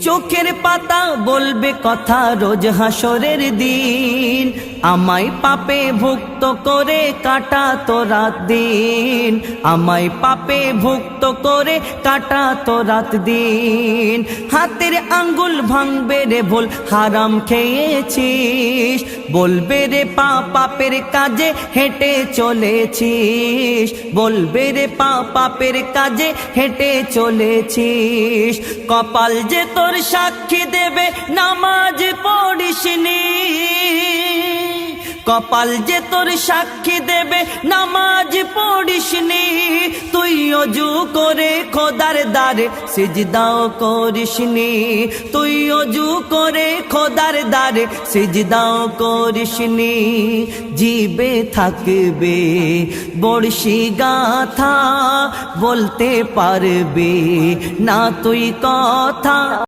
চোখের পাতা বলবে কথা রোজ হাসরের দিন, আমায় পাপে ভুক্ত করে কাটা তো রাত দিন, আমায় পাপে ভুক্ত করে কাটা তো রাত দিন। হাতের আঙ্গুল ভাঙবে রে ভুল হারাম খেয়েছিস, বলবে রে পাপের কাজে হেঁটে চলেছিস, বলবে রে পাপের কাজে হেঁটে চলেছিস। কপাল যে তোর সাক্ষী দেবে নামাজ পড়িসনি, কপাল যে তোর সাক্ষী দেবে নামাজ পড়িসনি। তুই অজু করে খোদার দ্বারে সিজদাও করিসনি, তুই অজু করে খোদার দ্বারে সিজদাও করিসনি। জিবে থাকবে বড়শি গাথা, বলতে পারবে না তুই কথা।